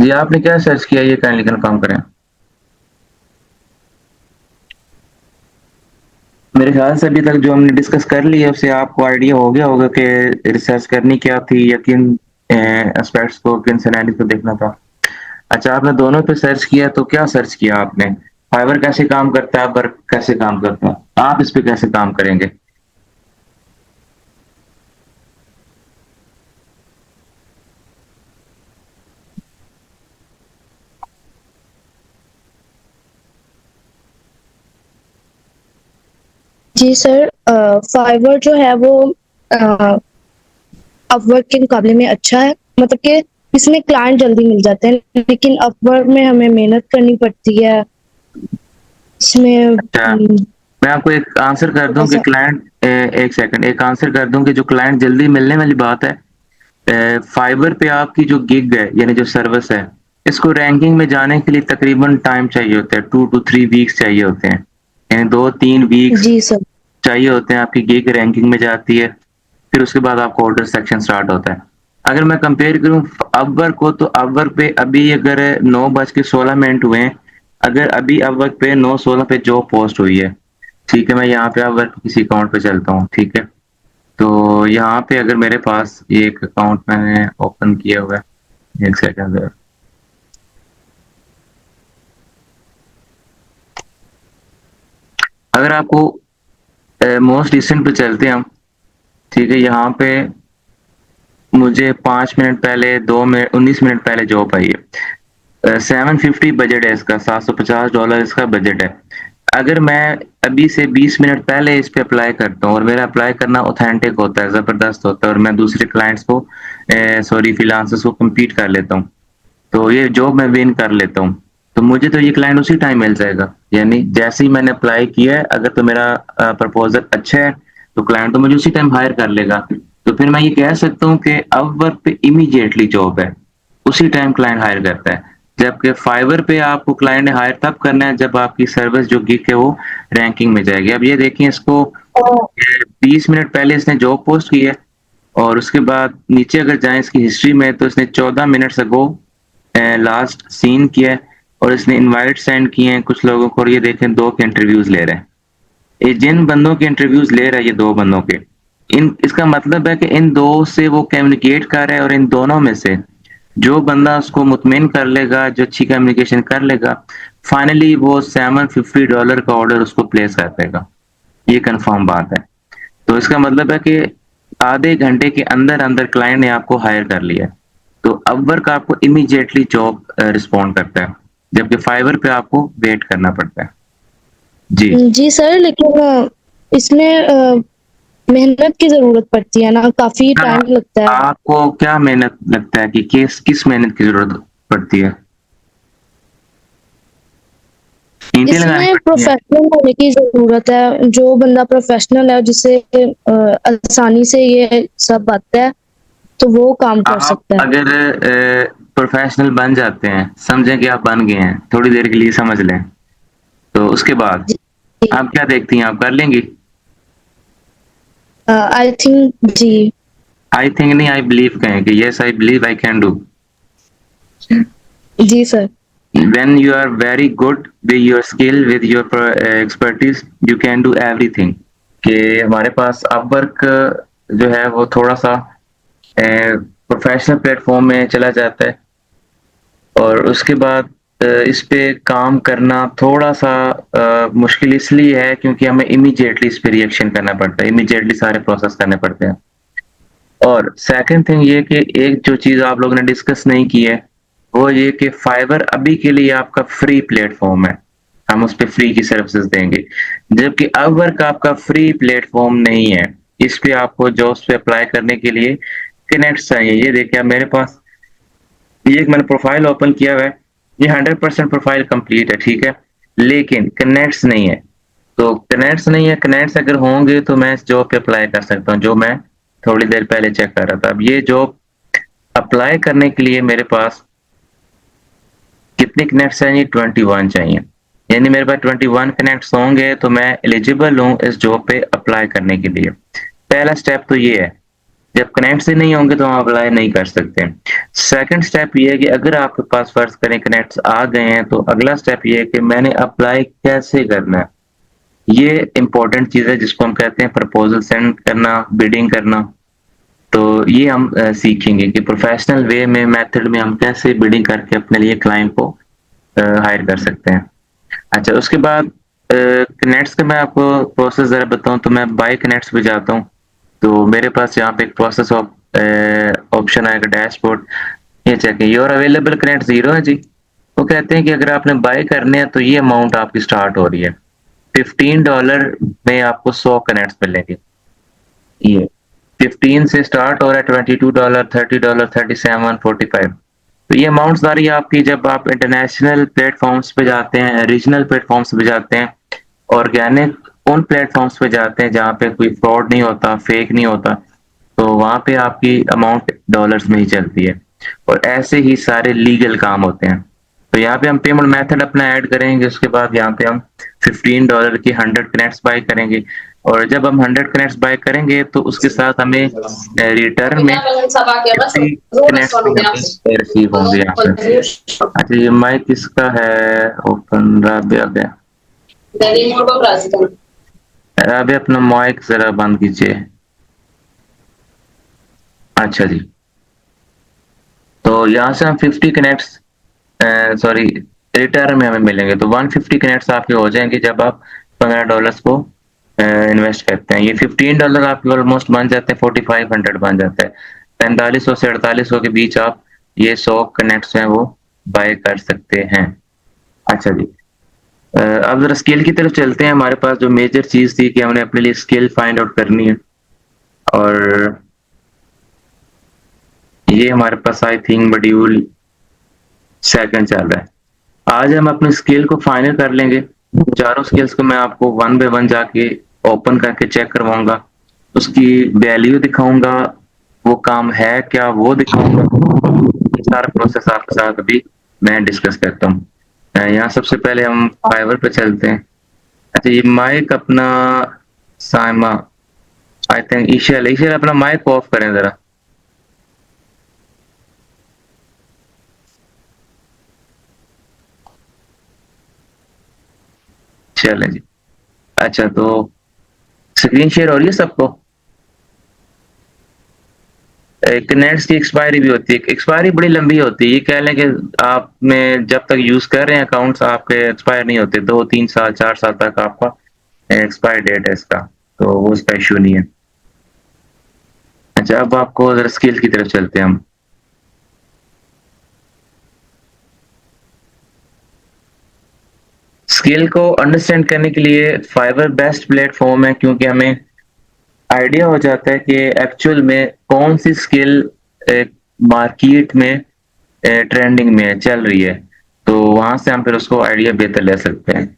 जी, आपने क्या सर्च किया ये काइंडली कन्फर्म करें। मेरे ख्याल से अभी तक जो हमने डिस्कस कर लिया उससे आपको आइडिया हो गया होगा कि रिसर्च करनी क्या थी या किन एस्पेक्ट्स को, किन सिनेरियो को देखना था। अच्छा, आपने दोनों पे सर्च किया तो क्या सर्च किया आपने? फाइवर कैसे काम करता है, वर्क कैसे काम करता है, आप इस पे कैसे काम करेंगे? जी सर, फाइवर जो है वो अपवर्क के मुकाबले में अच्छा है। मतलब कि इसमें क्लाइंट जल्दी मिल जाते हैं, लेकिन अपवर्क में हमें मेहनत करनी पड़ती है। इसमें अच्छा, मैं आपको एक आंसर कर दूं थोड़ा कि सा। क्लाइंट, एक सेकंड, एक आंसर कर दूं कि जो क्लाइंट जल्दी मिलने वाली बात है, फाइबर पे आपकी जो गिग है यानी जो सर्विस है, इसको रैंकिंग में जाने के लिए तकरीबन टाइम चाहिए होता है, 2 टू 3 वीक्स चाहिए होते हैं, यानी 2-3 वीक्स जी सर। चाहिए होते हैं आपकी गिग रैंकिंग में जाती है। फिर उसके बाद आपका ऑर्डर सेक्शन स्टार्ट होता है। अगर मैं कंपेयर करूं अपवर्क को, तो अपवर्क पे अभी अगर 9:16 हुए हैं, अगर अभी अपवर्क पे 9:16 पे जॉब पोस्ट हुई है, ठीक है, मैं यहाँ पे अपवर्क किसी अकाउंट पे चलता हूँ, ठीक है, तो यहाँ पे अगर मेरे पास ये एक अकाउंट मैंने ओपन किया हुआ है, एक सेकंड, अगर आपको मोस्ट रिसेंट पे चलते हैं हम, ठीक है, यहाँ पे मुझे 5 मिनट पहले, 2 मिनट 19 मिनट पहले जॉब आई है। 750 बजट है इसका, $750 इसका बजट है। अगर मैं अभी से 20 मिनट पहले इस पे अप्लाई करता हूँ और मेरा अप्लाई करना ऑथेंटिक होता है, जबरदस्त होता है, और मैं दूसरे क्लाइंट्स को, सॉरी, फ्रीलांसर्स को कम्पीट कर लेता हूँ, तो ये जॉब मैं विन कर लेता हूँ, तो मुझे तो ये क्लाइंट उसी टाइम मिल जाएगा। यानी जैसे ही मैंने अप्लाई किया है, अगर तो मेरा प्रपोजल अच्छा है, तो क्लाइंट तो मुझे उसी टाइम हायर कर लेगा। तो फिर मैं ये कह सकता हूँ कि अपवर्क पे इमीडिएटली जॉब है, उसी टाइम क्लाइंट हायर करता है। जबकि फाइवर पे आपको क्लाइंट ने हायर तब करना है जब आपकी सर्विस जो गिग है वो रैंकिंग में जाएगी। अब ये देखिए, इसको 20 मिनट पहले इसने जॉब पोस्ट की है, और उसके बाद नीचे अगर जाएं इसकी हिस्ट्री में, तो इसने 14 मिनट्स अगो लास्ट सीन किया है, और इसने इनवाइट सेंड किए हैं कुछ लोगों को, और ये देखें 2 के इंटरव्यूज ले रहे हैं। ये जिन बंदों के इंटरव्यूज ले रहा है, ये 2 बंदों के, इन इसका मतलब है कि इन 2 से वो कम्युनिकेट कर रहा है, और इन दोनों में से जो बंदा उसको मुतमिन कर लेगा, जो अच्छी कम्युनिकेशन कर लेगा, फाइनली वो $750 का ऑर्डर उसको प्लेस कर देगा। ये कंफर्म बात है। तो इसका मतलब है कि आधे घंटे के अंदर अंदर क्लाइंट ने आपको हायर कर लिया है। तो अपवर्क आपको इमीडिएटली जॉब रिस्पॉन्ड करता है, जबकि फाइवर पे आपको वेट करना पड़ता है। जी। जी सर, लेकिन इसमें मेहनत की जरूरत पड़ती है ना, काफी क्या टाइम लगता है। आपको क्या मेहनत लगता है कि किस मेहनत की जरूरत पड़ती है? ईंटें लगानी इसमें पड़ती हैं? प्रोफेशनल होने की जरूरत है। जो बंदा प्रोफेशनल है, जिसे आसानी से ये सब आता है, तो वो काम कर आप सकता है। अगर प्रोफेशनल बन जाते हैं, समझें कि आप बन गए हैं, थोड़ी देर के लिए समझ लें, तो उसके बाद जी। आप क्या देखती हैं, आप कर लेंगी? I think ji. I think नहीं, आई बिलीव कहें कि yes I believe I can do. जी sir. When you are very good with your skill, with your expertise, you can do everything। कि हमारे पास अपवर्क जो है वो थोड़ा सा प्रोफेशनल प्लेटफॉर्म में चला जाता है, और उसके बाद इस पे काम करना थोड़ा सा मुश्किल इसलिए है क्योंकि हमें इमीडिएटली इस पे रिएक्शन करना पड़ता है, इमीडिएटली सारे प्रोसेस करने पड़ते हैं। और सेकंड थिंग ये कि एक जो चीज़ आप लोगों ने डिस्कस नहीं की है, वो ये कि फाइवर अभी के लिए आपका फ्री प्लेटफ़ॉर्म है। हम उस पे फ्री की सर्विसेज़ देंगे। जबकि अपवर्क आपका फ्री प्लेटफ़ॉर्म नहीं है। इस पे आपको जॉब्स पे अप्लाई करने के लिए कनेक्ट्स चाहिए। ये देखिए, अब मेरे पास ये एक मैंने प्रोफाइल ओपन किया हुआ है। ये 100% प्रोफाइल कंप्लीट है, ठीक है? लेकिन कनेक्ट्स नहीं है। तो कनेक्ट्स नहीं है, कनेक्ट्स अगर होंगे तो मैं इस जॉब पे अप्लाई कर सकता हूँ, जो मैं थोड़ी देर पहले चेक कर रहा था। अब ये जॉब अप्लाई करने के लिए मेरे पास कितने कनेक्ट्स चाहिए? 21 चाहिए। यानी मेरे पास 21 कनेक्ट्स होंगे तो मैं एलिजिबल हूँ इस जॉब पे अप्लाई करने के लिए। पहला स्टेप तो ये है। जब कनेक्ट से नहीं होंगे तो हम अप्लाई नहीं कर सकते। सेकंड स्टेप ये है कि अगर आपके पास फ़र्ज़ करें कनेक्ट्स आ गए हैं, तो अगला स्टेप ये है कि मैंने अप्लाई कैसे करना है? ये इम्पोर्टेंट चीज़ है जिसको हम कहते हैं प्रपोज़ल सेंड करना, बिडिंग करना। तो ये हम सीखेंगे कि प्रोफ़ेशनल वे में मेथड में हम कैसे बिडिंग करके अपने लिए क्लाइंट को हायर कर सकते हैं। अच्छा उसके बाद कनेक्ट्स का मैं आपको प्रोसेस ज़रा बताऊँ तो मैं बाय कनेक्ट्स पे जाता हूँ। तो मेरे पास यहाँ पे एक प्रोसेस ऑप्शन आएगा डैशबोर्ड। ये चेक है योर अवेलेबल कनेक्ट 0 है जी। वो कहते हैं कि अगर आपने बाय करने हैं तो ये अमाउंट आपकी स्टार्ट हो रही है। $15 में आपको 100 कनेक्ट्स मिलेंगे। ये 15 से स्टार्ट हो रहा है $22, $30, 37, 45। तो ये अमाउंट सारी आपकी जब आप इंटरनेशनल प्लेटफ़ॉर्म्स पे जाते हैं, रीजनल प्लेटफ़ॉर्म्स पे जाते हैं, ऑर्गेनिक उन प्लेटफ़ॉर्म्स पे जाते हैं जहाँ पे कोई फ्रॉड नहीं होता, फेक नहीं होता, तो वहाँ पे आपकी अमाउंट डॉलर्स में ही चलती है। और ऐसे ही सारे लीगल काम होते हैं। तो यहाँ पे हम पेमेंट मेथड अपना ऐड करेंगे, उसके बाद यहाँ पे हम $15 की 100 कनेक्ट्स बाय करेंगे और जब हम 100 कनेक्ट्स बाय करेंगे तो उसके साथ हमें रिटर्न में 50 कनेक्ट्स भी हमें रिसीव होंगे यहाँ पे। अच्छा ये माइक किसका है ओपन? राबिया का। राबिया अपना माइक ज़रा बंद कीजिए। अच्छा जी। तो यहाँ से हम 50 कनेक्ट्स सॉरी रिटर्न में हमें मिलेंगे तो 150 कनेक्ट्स आपके हो जाएंगे जब आप $15 को इन्वेस्ट करते हैं। ये $15 आपके ऑलमोस्ट बन जाते हैं 4500 बन जाता है। 4500 से 4800 के बीच आप ये 100 कनेक्ट्स हैं वो बाय कर सकते हैं। अच्छा जी। अब जरा स्किल की तरफ चलते हैं। हमारे पास जो मेजर चीज थी कि हमने अपने लिए स्किल फाइंड आउट करनी है और ये हमारे पास आई थिंक मॉड्यूल सेकंड चल रहा है। आज हम अपनी स्किल को फाइनल कर लेंगे। चारों स्किल्स को मैं आपको वन बाय वन जाके ओपन करके चेक करवाऊंगा, उसकी वैल्यू दिखाऊंगा, वो काम है क्या वो दिखाऊंगा। ये सारा प्रोसेस आपके साथ अभी मैं डिस्कस करता हूँ। यहाँ सबसे पहले हम फाइवर पे चलते हैं। अच्छा ये माइक अपना साइमा आई थिंक ईशल ईशल अपना माइक ऑफ करें जरा। चलें जी। अच्छा तो स्क्रीन शेयर हो रही है सबको? एक नेट्स की एक्सपायरी भी होती है। एक्सपायरी बड़ी लंबी होती है। ये कह लें कि आपने जब तक यूज कर रहे हैं अकाउंट्स आपके एक्सपायर नहीं होते। 2 3 साल 4 साल तक आपका एक्सपायर डेट है इसका, तो वो इसका इशू नहीं है। अच्छा अब आपको जरा स्किल की तरफ चलते हैं हम। स्किल को अंडरस्टैंड करने के लिए फाइवर बेस्ट प्लेटफॉर्म है क्योंकि हमें आइडिया हो जाता है कि एक्चुअल में कौन सी स्किल मार्केट में ट्रेंडिंग में चल रही है, तो वहां से हम फिर उसको आइडिया बेहतर ले सकते हैं।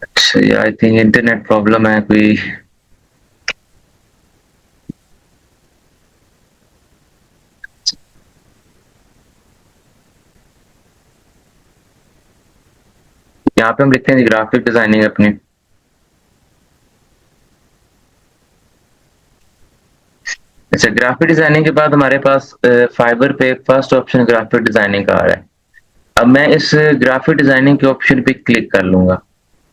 अच्छा ये आई थिंक इंटरनेट प्रॉब्लम है कोई। यहाँ पे हम लिखते हैं ग्राफिक डिजाइनिंग अपनी। अच्छा ग्राफिक डिजाइनिंग के बाद हमारे पास फाइबर पे फर्स्ट ऑप्शन ग्राफिक डिजाइनिंग का आ रहा है। अब मैं इस ग्राफिक डिजाइनिंग के ऑप्शन पे क्लिक कर लूंगा।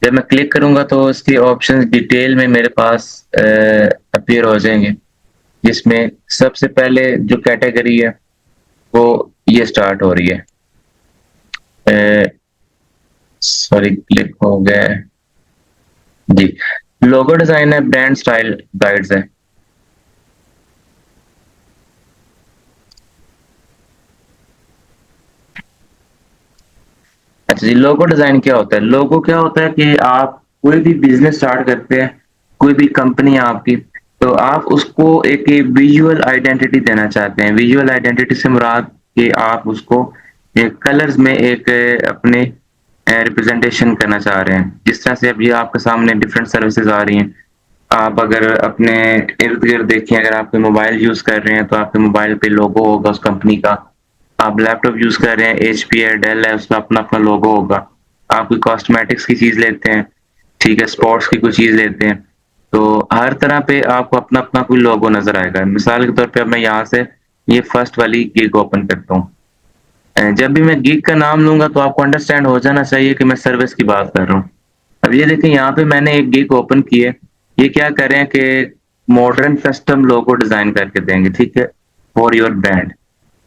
जब मैं क्लिक करूंगा तो इसके ऑप्शन डिटेल में मेरे पास अपीयर हो जाएंगे, जिसमें सबसे पहले जो कैटेगरी है वो ये स्टार्ट हो रही है। सॉरी क्लिक हो गया है जी। लोगो डिजाइन है, ब्रांड स्टाइल गाइड्स है। अच्छा जी लोगो डिजाइन क्या होता है? लोगो क्या होता है कि आप कोई भी बिजनेस स्टार्ट करते हैं, कोई भी कंपनी है आपकी, तो आप उसको एक विजुअल आइडेंटिटी देना चाहते हैं। विजुअल आइडेंटिटी से मुराद कि आप उसको एक कलर्स में एक अपने रिप्रेजेंटेशन करना चाह रहे हैं। जिस तरह से अब ये आपके सामने डिफरेंट सर्विसेज आ रही हैं, आप अगर अपने इर्द-गिर्द देखें, अगर आप कोई मोबाइल यूज़ कर रहे हैं, तो आपके मोबाइल पे लोगो होगा उस कंपनी का। आप लैपटॉप यूज़ कर रहे हैं, एचपी है, डेल है, उसका अपना-अपना लोगो होगा। आप कोई कॉस्मेटिक्स की चीज़ लेते हैं, ठीक है, स्पोर्ट्स की कोई चीज़ लेते हैं, तो हर तरह पे आपको अपना-अपना कोई लोगो नज़र आएगा। मिसाल के तौर पे अब मैं यहाँ से ये फर्स्ट वाली गिग ओपन करता हूँ। जब भी मैं गिग का नाम लूँगा तो आपको अंडरस्टैंड हो जाना चाहिए कि मैं सर्विस की बात कर रहा हूँ। अब ये देखिए यहाँ पे मैंने एक गिग ओपन की है। ये क्या कर रहे हैं कि मॉडर्न कस्टम लोगो डिज़ाइन करके देंगे, ठीक है? For your brand.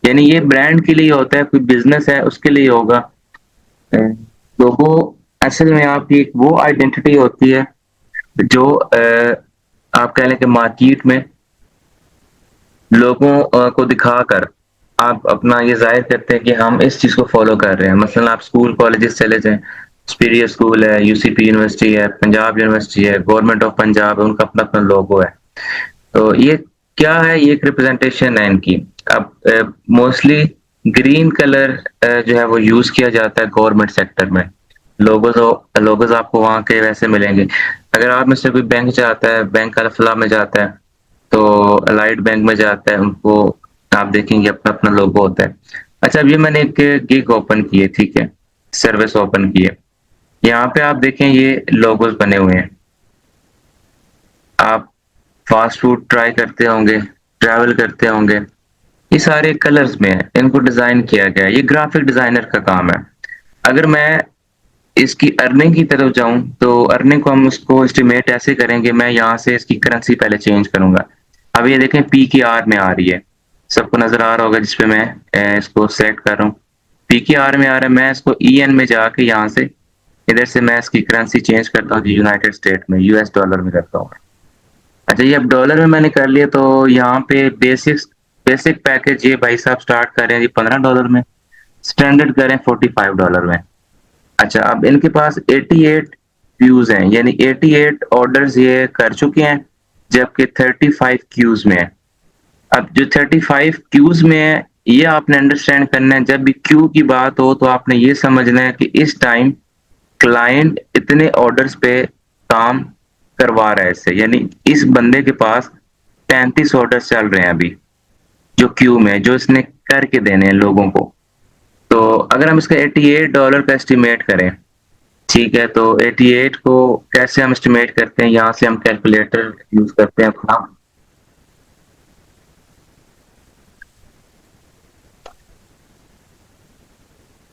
यानी ये ब्रांड के लिए होता है, कोई बिज़नेस है उसके लिए होगा। लोगो असल में आपकी एक वो आइडेंटिटी होती है जो आप कह लें कि मार्केट में लोगों को दिखाकर आप अपना ये ज़ाहिर करते हैं कि हम इस चीज़ को फ़ॉलो कर रहे हैं। मसलन आप स्कूल कॉलेजेस चले जाएँ, सुपीरियर स्कूल है, यूसीपी यूनिवर्सिटी है, पंजाब यूनिवर्सिटी है, गवर्नमेंट ऑफ पंजाब है, उनका अपना-अपना लोगो है। तो ये क्या है, ये एक रिप्रेजेंटेशन है इनकी। अब मोस्टली ग्रीन कलर जो है वो यूज़ किया जाता है गवर्नमेंट सेक्टर में। लोगोज़ आपको वहाँ के वैसे मिलेंगे। अगर आप में से कोई बैंक जाता है, बैंक अल-फलाह में जाता है, तो अलाइड बैंक में जाता है, उनको आप देखेंगे अपना-अपना लोगो होता है। अच्छा, अब ये मैंने एक गिग ओपन की है, ठीक है? सर्विस ओपन की है। यहाँ पे आप देखें ये लोगोज़ बने हुए हैं। आप फास्ट फूड ट्राई करते होंगे, ट्रैवल करते होंगे, ये सारे कलर्स में हैं, इनको डिज़ाइन किया गया है, ये ग्राफिक डिज़ाइनर का काम है। अगर मैं इसकी अर्निंग की तरफ जाऊँ, तो अर्निंग को हम उसको एस्टिमेट ऐसे करेंगे, मैं यहाँ से इसकी करेंसी पहले चेंज करूँगा। अब ये देखें पीक्यूआर में आ रही है, सबको नज़र आ रहा होगा जिस पे मैं इसको सेलेक्ट कर रहा हूँ। पीक्यूआर में आ रहा है, मैं इसको ईएन में जाके यहाँ से इधर से मैं इसकी करेंसी चेंज करता हूँ यूनाइटेड स्टेट में, यूएस डॉलर में करता हूँ। अच्छा, ये अब डॉलर में मैंने कर लिया तो यहाँ पे बेसिक पैकेज ये भाई साहब स्टार्ट कर रहे हैं जी $15 में, स्टैंडर्ड करें $45 में। अच्छा, अब इनके पास 88 व्यूज हैं, यानी 88 ऑर्डर्स ये कर चुके हैं, जबकि 35 क्यूज में है। अब जो 35 क्यूज में है, ये आपने अंडरस्टैंड करना है। जब भी क्यू की बात हो तो आपने ये समझना है कि इस टाइम क्लाइंट इतने ऑर्डर्स पे काम करवा रहा है इससे, यानी इस बंदे के पास 33 ऑर्डर्स चल रहे हैं अभी, जो क्यू में, जो इसने करके देने हैं लोगों को। तो अगर हम इसका $88 का एस्टिमेट करें, ठीक है, तो 88 को कैसे हम एस्टिमेट करते हैं, यहाँ से हम कैलकुलेटर यूज करते हैं अपना।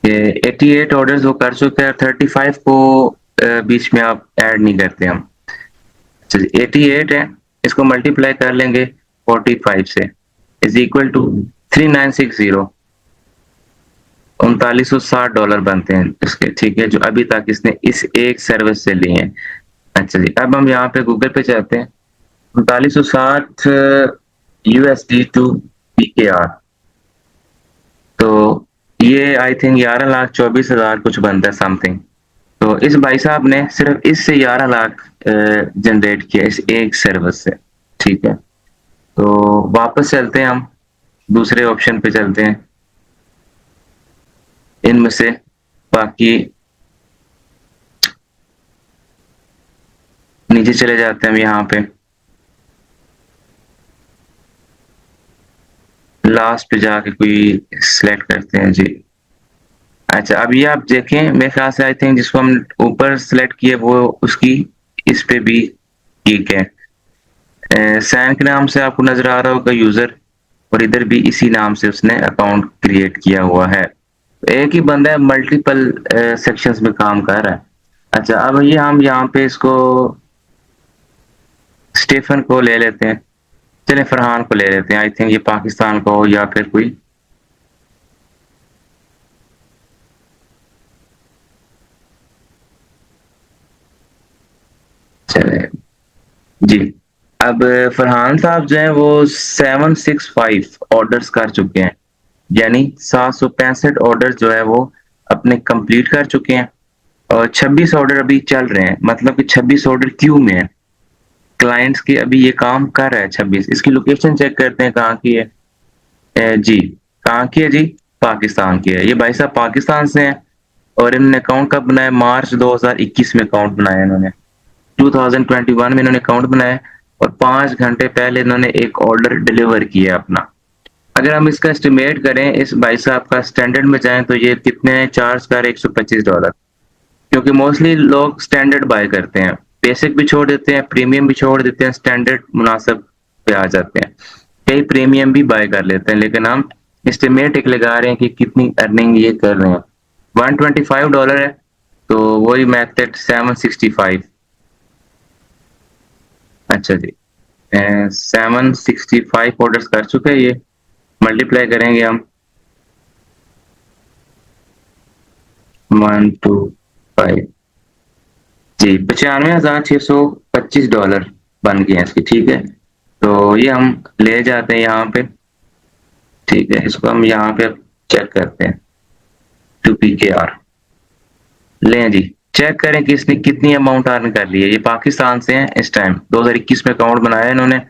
ये 88 ऑर्डर्स वो कर चुके हैं, 35 को बीच में आप ऐड नहीं करते हम। चलिए 88 है, इसको मल्टीप्लाई कर लेंगे 45 से, इज इक्वल टू 3960, $3960 बनते हैं इसके, ठीक है, जो अभी तक इसने इस एक सर्विस से लिए हैं। अच्छा जी, अब हम यहाँ पे गूगल पे जाते हैं, 3960 यूएसडी टू पीकेआर, तो ये आई थिंक 11,24,000 कुछ बनता है समथिंग। तो इस भाई साहब ने सिर्फ इससे 11 लाख जनरेट किया इस एक सर्विस से, ठीक है। तो वापस चलते हैं, हम दूसरे ऑप्शन पे चलते हैं, इनमें से बाकी नीचे चले जाते हैं हम यहाँ पे, लास्ट पे जाके कोई सिलेक्ट करते हैं जी। अच्छा, अब ये आप देखें, मेरे ख्याल से आई थिंक जिसको हम ऊपर सिलेक्ट किए वो उसकी इस पे भी ठीक है। सैन के नाम से आपको नजर आ रहा होगा यूजर, और इधर भी इसी नाम से उसने अकाउंट क्रिएट किया हुआ है। एक ही बंदा है, मल्टीपल सेक्शंस में काम कर रहा है। अच्छा, अब ये हम यहाँ पे इसको स्टीफन को ले लेते हैं, चले फरहान को ले लेते हैं, आई थिंक ये पाकिस्तान को या फिर कोई, चले जी। अब फरहान साहब जो है वो 765 ऑर्डर्स कर चुके हैं, यानी 765 ऑर्डर जो है वो अपने कंप्लीट कर चुके हैं, और 26 ऑर्डर अभी चल रहे हैं, मतलब कि 26 ऑर्डर क्यू में है, क्लाइंट्स के अभी ये काम कर रहा है 26। इसकी लोकेशन चेक करते हैं कहाँ की है। जी, कहाँ की है जी, पाकिस्तान की है। ये भाई साहब पाकिस्तान से हैं, और इन्होंने अकाउंट कब बनाया, मार्च 2021 में अकाउंट बनाया इन्होंने। 2021 में इन्होंने अकाउंट बनाया और 5 घंटे पहले इन्होंने एक ऑर्डर डिलीवर किया अपना। अगर हम इसका एस्टिमेट करें इस भाई साहब का स्टैंडर्ड में जाएँ तो ये कितने चार्ज कर $125, क्योंकि मोस्टली लोग स्टैंडर्ड बाय करते हैं। बेसिक भी छोड़ देते हैं, प्रीमियम भी छोड़ देते हैं, स्टैंडर्ड मुनासिब पे आ जाते हैं। कई प्रीमियम भी बाय कर लेते हैं, लेकिन हम एस्टिमेट एक लगा रहे हैं कि कितनी अर्निंग ये कर रहे हैं। $125 है, तो वही मैथड 765। अच्छा जी, 765 ऑर्डर्स कर चुके हैं ये। मल्टीप्लाई करेंगे हम 125 जी, $95,625 बन गए हैं इसके, ठीक है। तो ये हम ले जाते हैं यहाँ पे, ठीक है। इसको हम यहाँ पे चेक करते हैं, 2PKR लें जी। चेक करें कि इसने कितनी अमाउंट अर्न कर ली है। ये पाकिस्तान से हैं इस टाइम, 2021 में अकाउंट बनाया इन्होंने,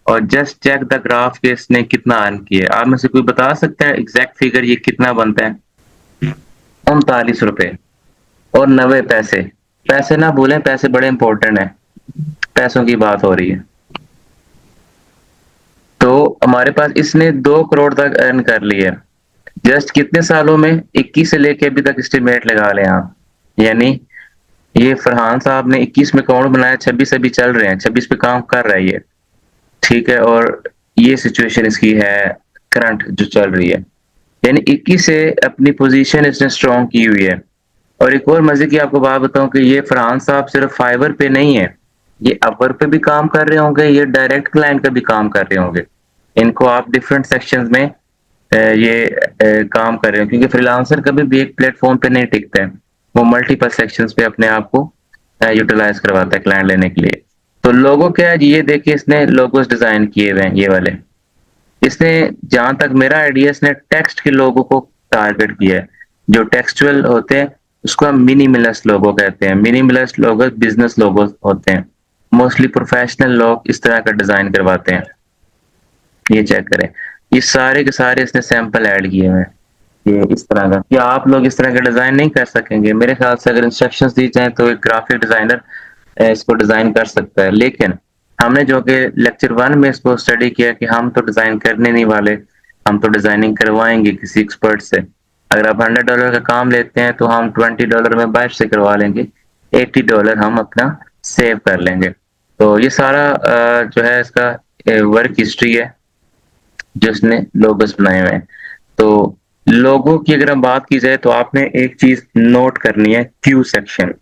और जस्ट चेक द ग्राफ के इसने कितना अर्न किया है। आप में से कोई बता सकता है एग्जैक्ट फिगर ये कितना बनता है? ₹39.90। पैसे ना भूलें, पैसे बड़े इंपॉर्टेंट है, पैसों की बात हो रही है। तो हमारे पास इसने 2 करोड़ तक अर्न कर लिया है। जस्ट कितने सालों में? 21 से लेके अभी तक एस्टिमेट लगा लें आप। यानी ये फरहान साहब ने 21 में अकाउंट बनाया, 26 अभी चल रहे हैं, 26 पे काम कर रहा है ये, ठीक है। और ये सिचुएशन इसकी है करंट जो चल रही है, यानी 21 से अपनी पोजीशन इसने स्ट्रॉन्ग की हुई है। और एक और मजे की आपको बात बताऊं कि ये फरहान साहब सिर्फ फाइवर पे नहीं है, ये अपवर पे भी काम कर रहे होंगे, ये डायरेक्ट क्लाइंट का भी काम कर रहे होंगे। इनको आप डिफरेंट सेक्शंस में काम कर रहे हो, क्योंकि फ्रीलांसर कभी भी एक प्लेटफॉर्म पे नहीं टिकता है, वो मल्टीपल सेक्शंस पे अपने आप को यूटिलाइज करवाता है क्लाइंट लेने के लिए। तो लोगो क्या है जी, ये देखिए इसने लोगोस डिजाइन किए हुए हैं ये वाले। इसने, जहां तक मेरा आइडिया, इसने टेक्स्ट के लोगों को टारगेट किया है। जो टेक्सचुअल होते हैं उसको हम मिनिमलिस्ट लोगो कहते हैं। मिनिमलिस्ट लोगो बिजनेस लोगो होते हैं, मोस्टली प्रोफेशनल लोग इस तरह का डिजाइन करवाते हैं। ये चेक करें, ये सारे के सारे इसने सैंपल ऐड किए हुए हैं ये इस तरह का। क्या आप लोग इस तरह का डिजाइन नहीं कर सकेंगे? मेरे ख्याल से अगर इंस्ट्रक्शंस दी जाए तो एक ग्राफिक डिजाइनर इसको डिजाइन कर सकता है। लेकिन हमने जो कि लेक्चर 1 में इसको स्टडी किया कि हम तो डिजाइन करने नहीं वाले, हम तो डिजाइनिंग करवाएंगे किसी एक्सपर्ट से। अगर आप $100 का काम लेते हैं तो हम $20 में बाहर से करवा लेंगे, $80 हम अपना सेव कर लेंगे। तो ये सारा जो है इसका वर्क हिस्ट्री है जो इसने लोगोस बनाए हुए हैं। तो लोगों की अगर हम बात की जाए तो आपने एक चीज नोट करनी है, क्यू सेक्शन।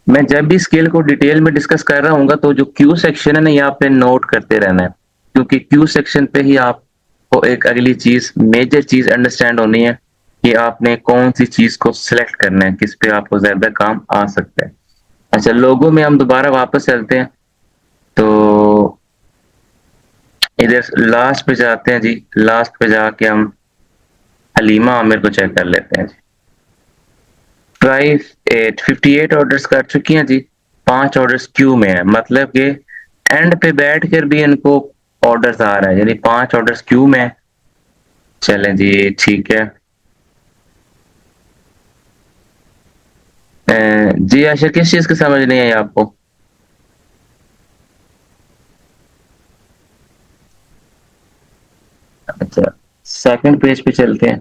मैं जब भी स्केल को डिटेल में डिस्कस कर रहा हूँ तो जो क्यू सेक्शन है ना, ये आपने नोट करते रहना है, क्योंकि क्यू सेक्शन पे ही आपको एक अगली चीज, मेजर चीज अंडरस्टैंड होनी है कि आपने कौन सी चीज को सिलेक्ट करना है, किस पे आपको ज्यादा काम आ सकता है। अच्छा, लोगों में हम दोबारा वापस चलते हैं, तो इधर लास्ट पे जाते हैं जी। लास्ट पे जाके हम हलीमा आमिर को चेक कर लेते हैं जी। 58 ऑर्डर्स कर चुकी हैं जी, 5 ऑर्डर्स क्यू में है, मतलब कि एंड पे बैठ कर भी इनको ऑर्डर्स आ रहा है, यानी 5 ऑर्डर्स क्यू में है। चलें जी, ठीक है। जी आशा, किस चीज की समझ नहीं आई आपको? अच्छा, सेकंड पेज पे चलते हैं।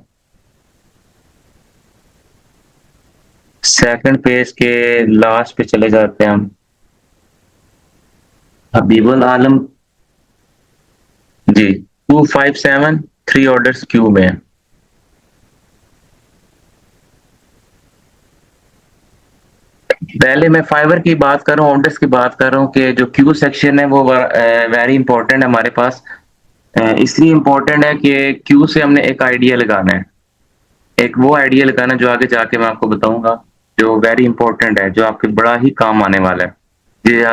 सेकंड पेज के लास्ट पे चले जाते हैं हम। हबीबुल आलम जी, 257, 3 ऑर्डर्स क्यू में है। पहले मैं फाइवर की बात कर रहा हूँ, ऑर्डर्स की बात कर रहा हूँ कि जो क्यू सेक्शन है वो वेरी इंपॉर्टेंट है हमारे पास। इसलिए इंपॉर्टेंट है कि क्यू से हमने एक आइडिया लगाना है, एक वो आइडिया लगाना जो आगे जाके मैं आपको बताऊंगा, जो वेरी इंपॉर्टेंट है, जो आपके बड़ा ही काम आने वाला है।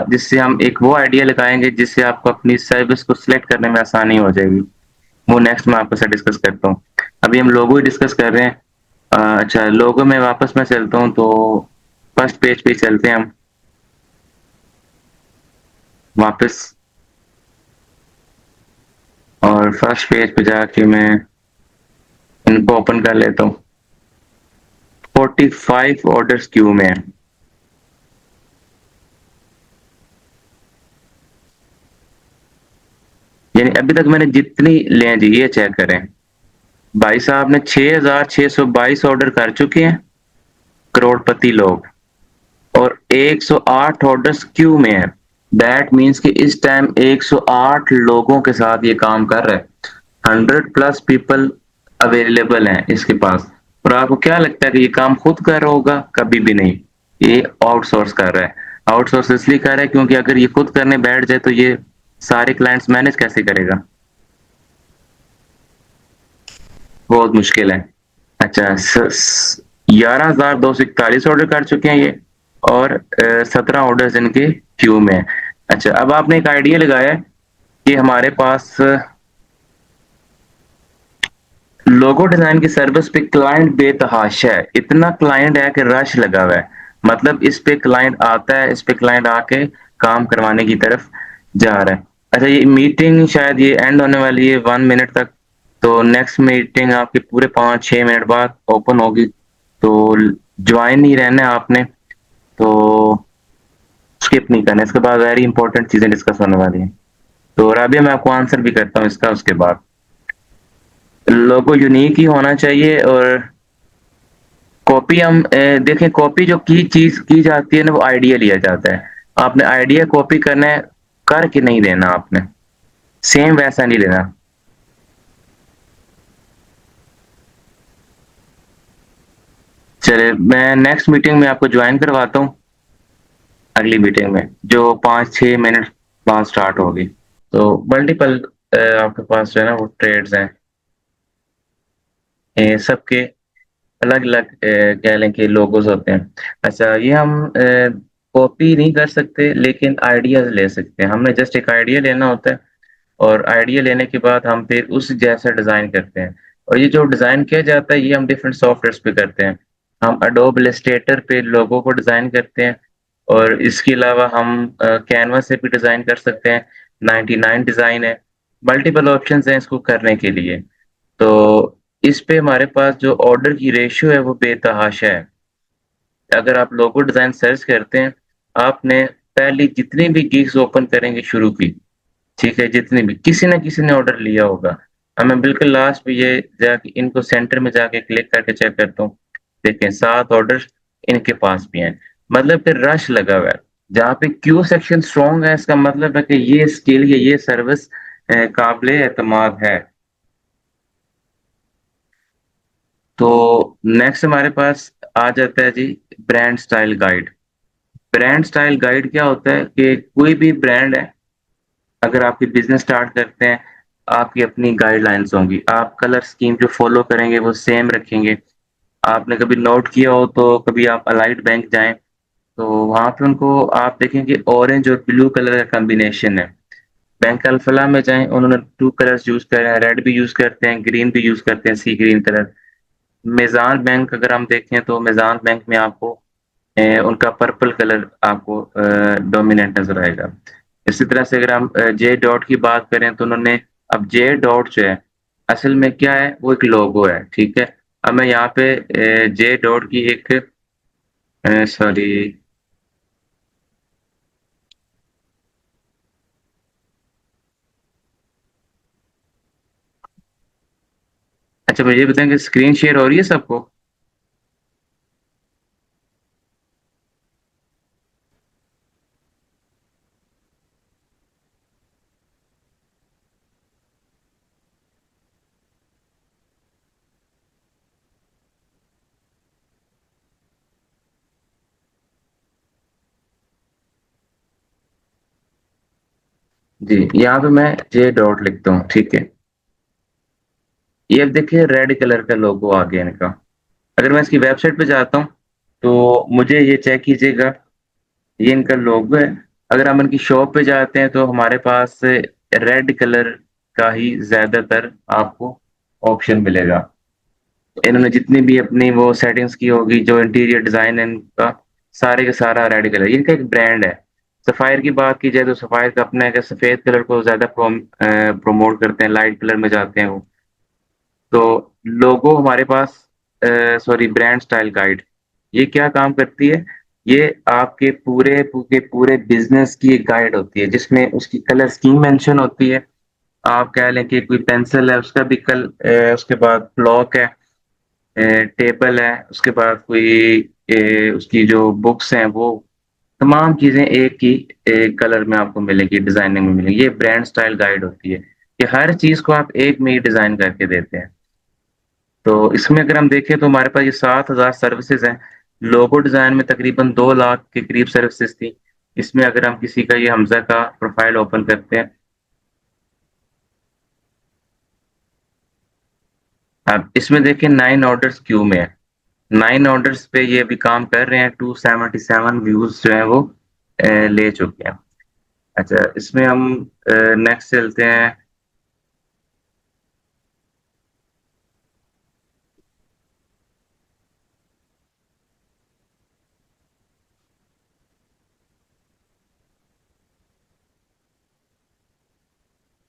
जिससे हम एक वो आइडिया लगाएंगे जिससे आपको अपनी सर्विस को सिलेक्ट करने में आसानी हो जाएगी। वो नेक्स्ट मैं आपके साथ डिस्कस करता हूँ। अभी हम लोगो ही डिस्कस कर रहे हैं। अच्छा, लोगो में वापस मैं चलता हूँ, तो फर्स्ट पेज पे चलते हैं हम वापस, और फर्स्ट पेज पे जाके मैं इनको ओपन कर लेता हूँ। 45 ऑर्डर्स क्यू में है। अभी तक मैंने जितनी लिए हैं जी, ये चेक करें। भाई साहब ने 6,622 ऑर्डर कर चुके हैं, करोड़पति लोग, और 108 ऑर्डर्स क्यू में है। दैट मीन्स कि इस टाइम 108 लोगों के साथ ये काम कर रहा है। 100 प्लस पीपल अवेलेबल हैं इसके पास। और आपको क्या लगता है कि ये काम खुद कर रहा होगा? कभी भी नहीं। ये आउटसोर्स कर रहा है। आउटसोर्स इसलिए कर रहा है क्योंकि अगर ये खुद करने बैठ जाए तो ये सारे क्लाइंट्स मैनेज कैसे करेगा? बहुत मुश्किल है। अच्छा, 11,241 ऑर्डर कर चुके हैं ये, और 17 ऑर्डर्स इनके क्यू में है। अच्छा, अब आपने एक आइडिया लगाया है कि हमारे पास लोगो डिजाइन की सर्विस पे क्लाइंट बेतहाशा है। इतना क्लाइंट है कि रश लगा हुआ है। मतलब इस पे क्लाइंट आता है, इस पे क्लाइंट आके काम करवाने की तरफ जा रहा है। अच्छा, ये मीटिंग शायद ये एंड होने वाली है 1 मिनट तक, तो नेक्स्ट मीटिंग आपकी पूरे 5-6 मिनट बाद ओपन होगी, तो ज्वाइन ही रहना है आपने, तो स्किप नहीं करना। इसके बाद वेरी इंपॉर्टेंट चीजें डिस्कस होने वाली हैं। तो राबिया, मैं आपको आंसर भी करता हूँ इसका उसके बाद। लोगो यूनिक ही होना चाहिए, और कॉपी हम देखें, कॉपी जो की चीज की जाती है ना, वो आइडिया लिया जाता है। आपने आइडिया कॉपी करना है, करके नहीं देना आपने, सेम वैसा नहीं लेना। चलिए, मैं नेक्स्ट मीटिंग में आपको ज्वाइन करवाता हूँ, अगली मीटिंग में, जो 5-6 मिनट बाद स्टार्ट होगी। तो मल्टीपल आपके पास जो है ना वो ट्रेड्स हैं, सबके अलग अलग कह लें कि लोगोस होते हैं। अच्छा, ये हम कॉपी नहीं कर सकते, लेकिन आइडियाज ले सकते हैं। हमने जस्ट एक आइडिया लेना होता है, और आइडिया लेने के बाद हम फिर उस जैसा डिजाइन करते हैं। और ये जो डिजाइन किया जाता है, ये हम डिफरेंट सॉफ्टवेयर पे करते हैं। हम अडोब इलस्ट्रेटर पे लोगों को डिजाइन करते हैं, और इसके अलावा हम कैनवा से भी डिजाइन कर सकते हैं। 99 डिजाइन है, मल्टीपल ऑप्शंस हैं इसको करने के लिए। तो इस पे हमारे पास जो ऑर्डर की रेशियो है वो बेतहाशा है। अगर आप लोगो डिजाइन सर्च करते हैं, आपने पहली जितनी भी गिग्स ओपन करेंगे शुरू की, ठीक है, जितने भी किसी ना किसी ने ऑर्डर लिया होगा। अब मैं बिल्कुल लास्ट में ये जाके इनको सेंटर में जाके क्लिक करके चेक करता हूँ, देखें 7 ऑर्डर इनके पास भी हैं। मतलब कि रश लगा हुआ है। जहाँ पे क्यू सेक्शन स्ट्रॉन्ग है, इसका मतलब है कि ये स्किल या ये सर्विस काबिल एतमाद है। तो नेक्स्ट हमारे पास आ जाता है जी, brand style guide. Brand style guide क्या होता है कि कोई भी ब्रांड है, अगर आपकी बिजनेस स्टार्ट करते हैं, आपकी अपनी गाइडलाइंस होंगी। आप कलर स्कीम जो फॉलो करेंगे वो सेम रखेंगे। आपने कभी नोट किया हो तो कभी आप अलाइड बैंक जाएं, तो वहां पे उनको आप देखेंगे ऑरेंज और ब्लू कलर का कॉम्बिनेशन है। बैंक अल्फला में जाएं, उन्होंने 2 कलर्स यूज कर रहे हैं, रेड भी यूज करते हैं, ग्रीन भी यूज करते हैं, सी ग्रीन कलर। मेजान बैंक अगर हम देखें तो मेजान बैंक में आपको उनका पर्पल कलर आपको डोमिनेंट नजर आएगा। इसी तरह से अगर हम जे डॉट की बात करें तो उन्होंने, अब जे डॉट जो है असल में क्या है, वो एक लोगो है, ठीक है। अब मैं यहाँ पे जे डॉट की एक, सॉरी, अच्छा मुझे ये बताएं कि स्क्रीन शेयर हो रही है सबको? जी, यहाँ पे मैं जे डॉट लिखता हूँ, ठीक है। ये अब देखिए रेड कलर का लोगो आ गया इनका। अगर मैं इसकी वेबसाइट पे जाता हूँ, तो मुझे ये चेक कीजिएगा, ये इनका लोगो है। अगर हम इनकी शॉप पे जाते हैं तो हमारे पास रेड कलर का ही ज्यादातर आपको ऑप्शन मिलेगा। इन्होंने जितनी भी अपनी वो सेटिंग्स की होगी, जो इंटीरियर डिजाइन है इनका, सारे का सारा रेड कलर। इनका एक ब्रांड है। सफायर की बात की जाए तो सफायर का अपना है कि सफेद कलर को ज्यादा प्रोमोट करते हैं, लाइट कलर में जाते हैं वो। तो लोगो हमारे पास, सॉरी, ब्रांड स्टाइल गाइड, ये क्या काम करती है? ये आपके पूरे पूरे पूरे बिजनेस की एक गाइड होती है, जिसमें उसकी कलर स्कीम मेंशन होती है, आप कह लें कि कोई पेंसिल है उसका भी उसके बाद ब्लॉक है, टेबल है, उसके बाद कोई उसकी जो बुक्स हैं वो तमाम चीज़ें एक ही एक कलर में आपको मिलेगी, डिज़ाइनिंग में मिलेगी। ये ब्रांड स्टाइल गाइड होती है कि हर चीज़ को आप एक में ही डिज़ाइन करके देते हैं। तो इसमें अगर हम देखें तो हमारे पास ये 7,000 सर्विसेज हैं। लोगो डिज़ाइन में तकरीबन 2 लाख के करीब सर्विसेज थी। इसमें अगर हम किसी का ये हमज़ा का प्रोफाइल ओपन करते हैं, अब इसमें देखिए 9 ऑर्डर्स क्यू में है। 9 ऑर्डर्स पे ये अभी काम कर रहे हैं, 277 व्यूज़ जो हैं वो ले चुके हैं। अच्छा, इसमें हम नेक्स्ट चलते हैं।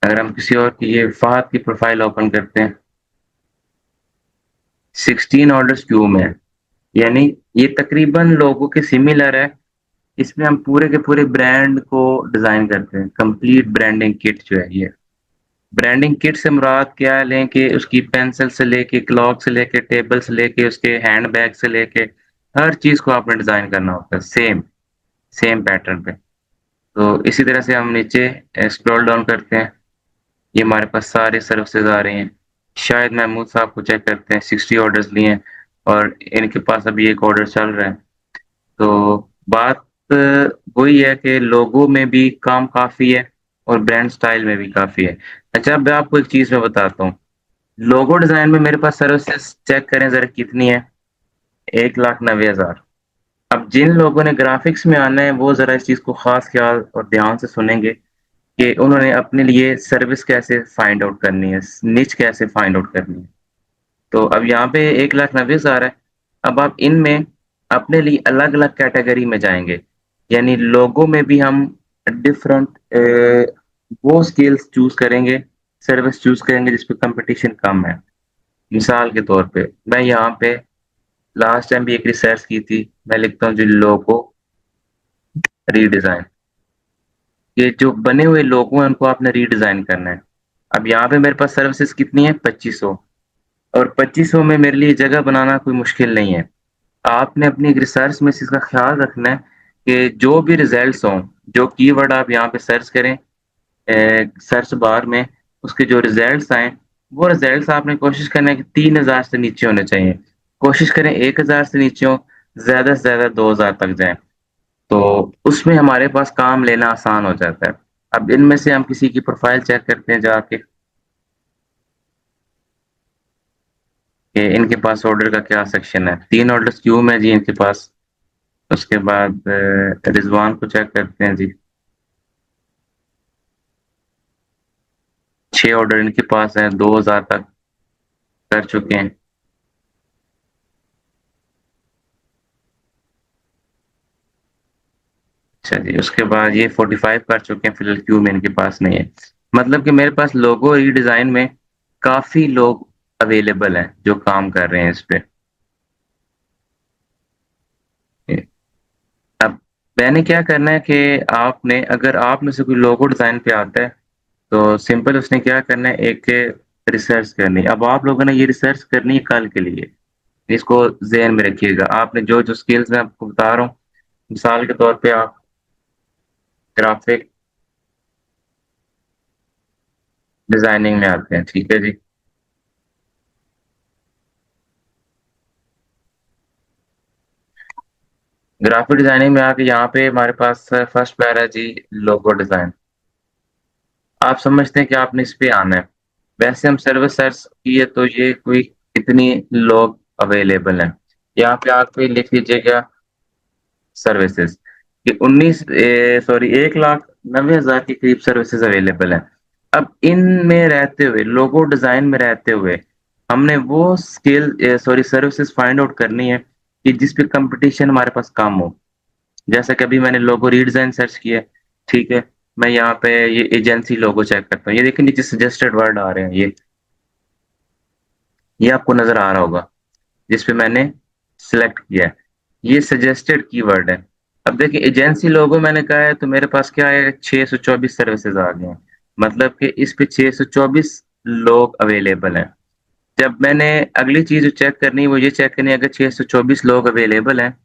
अगर हम किसी और की ये फ़हद की प्रोफाइल ओपन करते हैं, 16 ऑर्डर्स क्यू में है। यानी ये तकरीबन लोगों के सिमिलर है। इसमें हम पूरे के पूरे ब्रांड को डिज़ाइन करते हैं, कंप्लीट ब्रांडिंग किट जो है ये। ब्रांडिंग किट से मुराद क्या लें कि उसकी पेंसिल से लेके, क्लॉक से लेके, टेबल से लेके, उसके हैंड बैग से लेके, हर चीज़ को आपने डिज़ाइन करना होता है सेम, सेम पैटर्न पे। तो इसी तरह से हम नीचे स्क्रॉल डाउन करते हैं, ये हमारे पास सारे सर्विसेज आ रही हैं। शायद महमूद साहब को चेक करते हैं, 60 ऑर्डर्स लिए हैं और इनके पास अभी एक ऑर्डर चल रहा है। तो बात वही है कि लोगो में भी काम काफ़ी है और ब्रांड स्टाइल में भी काफ़ी है। अच्छा, अब मैं आपको एक चीज़ मैं बताता हूँ। लोगो डिज़ाइन में मेरे पास सर्विसेज चेक करें ज़रा कितनी है, 1,90,000। अब जिन लोगों ने ग्राफ़िक्स में आना है वो ज़रा इस चीज़ को ख़ास ख़्याल और ध्यान से सुनेंगे कि उन्होंने अपने लिए सर्विस कैसे फाइंड आउट करनी है, निच कैसे फाइंड आउट करनी है। तो अब यहाँ पे 1,90,000 है। अब आप इनमें अपने लिए अलग-अलग कैटेगरी में जाएँगे। यानी लोगों में भी हम डिफरेंट वो स्किल्स चूज़ करेंगे, सर्विस चूज़ करेंगे जिस पे कॉम्पिटिशन कम है। मिसाल के तौर पे मैं यहाँ पे लास्ट टाइम भी एक रिसर्च की थी, मैं लिखता हूँ जी लोगो रीडिज़ाइन। ये जो बने हुए लोगो हैं उनको आपने रीडिज़ाइन करना है। अब यहाँ पे मेरे पास सर्विसेज़ कितनी है, 2500। और 2500 में मेरे लिए जगह बनाना कोई मुश्किल नहीं है। आपने अपनी एक रिसर्च में इस चीज़ का ख़्याल रखना है कि जो भी रिज़ल्ट्स हों, जो कीवर्ड आप यहाँ पे सर्च करें सर्च बार में, उसके जो रिज़ल्ट्स आएँ, वो रिज़ल्ट्स आपने कोशिश करना है कि 3,000 से नीचे होने चाहिए। कोशिश करें 1,000 से नीचे हो, ज़्यादा से ज़्यादा 2,000 तक जाएँ। तो उसमें हमारे पास काम लेना आसान हो जाता है। अब इनमें से हम किसी की प्रोफ़ाइल चेक करते हैं जाके कि इनके पास ऑर्डर का क्या सेक्शन है। 3 ऑर्डर्स क्यू में है जी इनके पास। उसके बाद रिज़वान को चेक करते हैं जी, 6 ऑर्डर इनके पास हैं, 2,000 तक कर चुके हैं। अच्छा जी, उसके बाद ये 45 कर चुके हैं, फिलहाल क्यू में इनके पास नहीं है। मतलब कि मेरे पास लोगो रीडिज़ाइन में काफ़ी लोग अवेलेबल हैं, जो काम कर रहे हैं इस पे। अब मैंने क्या करना है कि आपने अगर आप में से कोई लोगो डिज़ाइन पे आता है, तो सिंपल उसने क्या करना है, एक रिसर्च करनी है। अब आप लोगों ने ये रिसर्च करनी है कल के लिए, इसको ज़हन में रखिएगा। आपने जो-जो स्किल्स मैं आपको बता रहा हूँ, मिसाल के तौर पे आप ग्राफ़िक डिज़ाइनिंग में आते हैं, ठीक है जी? ग्राफ़िक डिज़ाइनिंग में आके यहाँ पे हमारे पास फर्स्ट पैरा है जी, लोगो डिज़ाइन। आप समझते हैं कि आपने इस पे आना है। वैसे हम सर्विस सर्च किए तो ये कोई कितनी लोग अवेलेबल हैं। यहाँ पे आके लिख लीजिएगा सर्विसेज कि 1,90,000 के करीब सर्विसेज अवेलेबल हैं। अब इनमें रहते हुए, लोगो डिज़ाइन में रहते हुए, हमने वो सर्विसेज फाइंड आउट करनी है कि जिस पे कंपटीशन हमारे पास कम हो। जैसा कि अभी मैंने लोगो रीडिज़ाइन सर्च किया है, ठीक है? मैं यहाँ पे ये एजेंसी लोगो चेक करता हूँ। ये देखिए नीचे सजेस्टेड वर्ड आ रहे हैं ये आपको नज़र आ रहा होगा, जिस पे मैंने सिलेक्ट किया है। ये सजेस्टेड कीवर्ड है। अब देखिए एजेंसी लोगो मैंने कहा है तो मेरे पास क्या है, 624 सर्विसेज आ गए हैं। मतलब कि इस पे 624 लोग अवेलेबल हैं। जब मैंने अगली चीज़ जो चेक करनी है वो ये चेक करनी है, अगर 624 लोग अवेलेबल हैं,